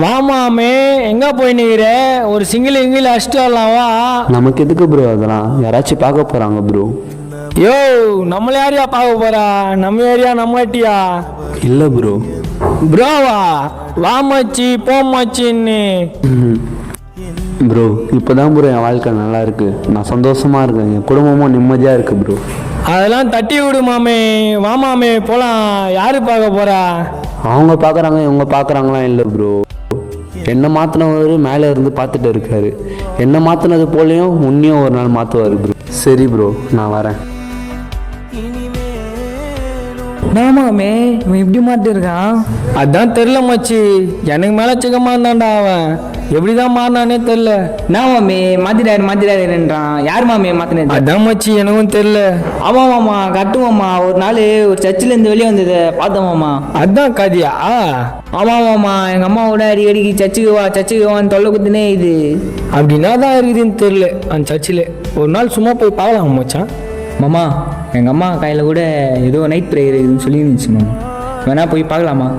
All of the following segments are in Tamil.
வாமாமே எங்க போய் நிக்கிற? ஒரு சிங்கிள் அடிச்சுட்டு வரலாமா? நமக்கு எதுக்கு ப்ரோ அதெல்லாம்? யாராச்சும் பார்க்க போறாங்க ப்ரோ. யோ, நம்மள யாரையா பார்க்க போறா? நம்ம ஏரியா நம்ம ஏட்டியா? இல்லை ப்ரோ. ப்ரோவா? வாமாச்சி போமாச்சின்னு ப்ரோ இப்போதான் ப்ரோ என் வாழ்க்கை நல்லா இருக்கு. நான் சந்தோஷமா இருக்கேன். என் குடும்பமும் நிம்மதியா இருக்கு ப்ரோ. அதெல்லாம் தட்டி விடு மாமே. வாமாமே போலாம். யாரு பார்க்க போறா? அவங்க பார்க்குறாங்க இவங்க பார்க்குறாங்களாம் இல்லை ப்ரோ. என்ன மாற்றினவர் மேலே இருந்து பார்த்துட்டு இருக்காரு. என்ன மாற்றினது போலையும் உன்னையும் ஒரு நாள் மாற்றுவார் ப்ரோ. சரி ப்ரோ, நான் வரேன். நாமாமே இவன் இப்படி மாட்டிருக்கான். அதான் தெரில மச்சி. எனக்கு மேலே சிக்கமாக இருந்தான்டா அவன். எப்படிதான் மாறினானே தெரில. நாமாமே மாத்திடாருன்றான். யார் மாமே மாத்தினது? அதான் மச்சி எனக்கும் தெரில. ஆமா மாமா கட்டுமாமா. ஒரு நாள் ஒரு சர்ச்சில் இருந்து வெளியே வந்தது பார்த்தோம் மாமா. அதான் கதியா? ஆமா மாமா, எங்க அம்மாவோட அடிக்கடிக்கு சர்ச்சுக்கு வான்னு தொல்லை குத்துனே இது. அப்படின்னா தான் இருக்குதுன்னு தெரில அந்த சர்ச்சில். ஒரு நாள் சும்மா போய் பார்க்கலாம் மச்சான். மாமா எங்கள் அம்மா கையில் கூட ஏதோ நைட் ப்ரேயர் இதுன்னு சொல்லி இருந்துச்சு மாமா. வேணா போய் பார்க்கலாமா?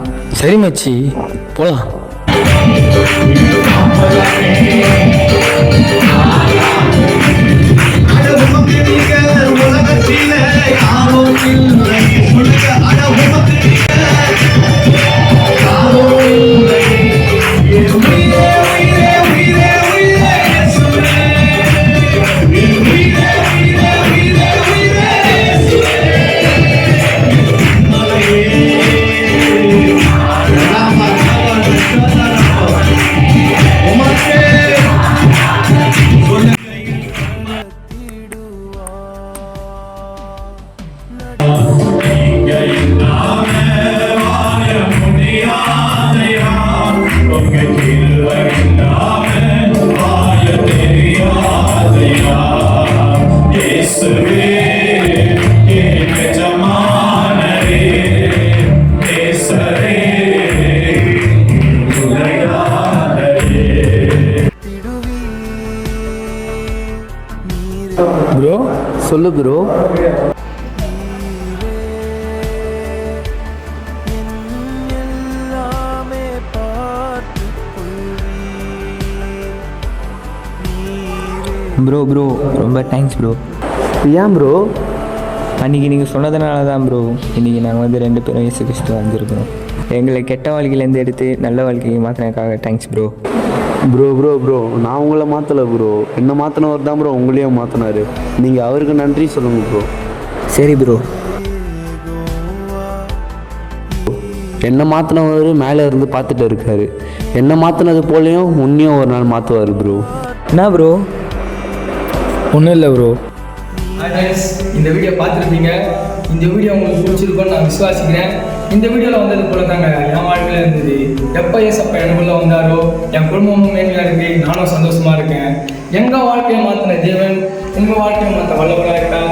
சரி மச்சி போகலாம். ப்ரோ சொல்லு ப்ரோ. ப்ரோ ரொம்ப தேங்க்ஸ் ப்ரோ. ஏன் ப்ரோ? அன்றைக்கி நீங்கள் சொன்னதுனால தான் ப்ரோ இன்றைக்கி நாங்கள் வந்து 2 பேரும் இயேசு கிறிஸ்துவ வந்திருக்கிறோம். எங்களை கெட்ட வாழ்க்கையிலேருந்து எடுத்து நல்ல வாழ்க்கையை மாற்றினதுக்காக தேங்க்ஸ் ப்ரோ. ப்ரோ நான் உங்களை மாற்றலை ப்ரோ. என்ன மாற்றினவர் தான் ப்ரோ உங்களையும் மாற்றினாரு. நீங்கள் அவருக்கு நன்றி சொல்லுங்கள் ப்ரோ. சரி ப்ரோ. என்ன மாற்றினவர் மேலே இருந்து பார்த்துட்டு இருக்காரு. என்ன மாற்றினது போலையும் உன்னையும் ஒரு நாள் மாற்றுவார் ப்ரோ. என்ன ப்ரோ? ஒன்றும் இல்லை ப்ரோ. இந்த வீடியோ பார்த்துருப்பீங்க. இந்த வீடியோ உங்களுக்கு பிடிச்சிருக்கும்னு நான் விசுவாசிக்கிறேன். இந்த வீடியோவில் வந்தது போல தாங்க என் வாழ்க்கையில் இருந்தது. எப்போ ஏசப்பா எனக்குள்ளே வந்தாரோ என் குடும்பமும் மேன்மையாக இருக்குது. நானும் சந்தோஷமாக இருக்கேன். எங்கள் வாழ்க்கையை மாற்றின தேவன் உங்கள் வாழ்க்கையை மாற்ற வல்லவராக இருக்கா?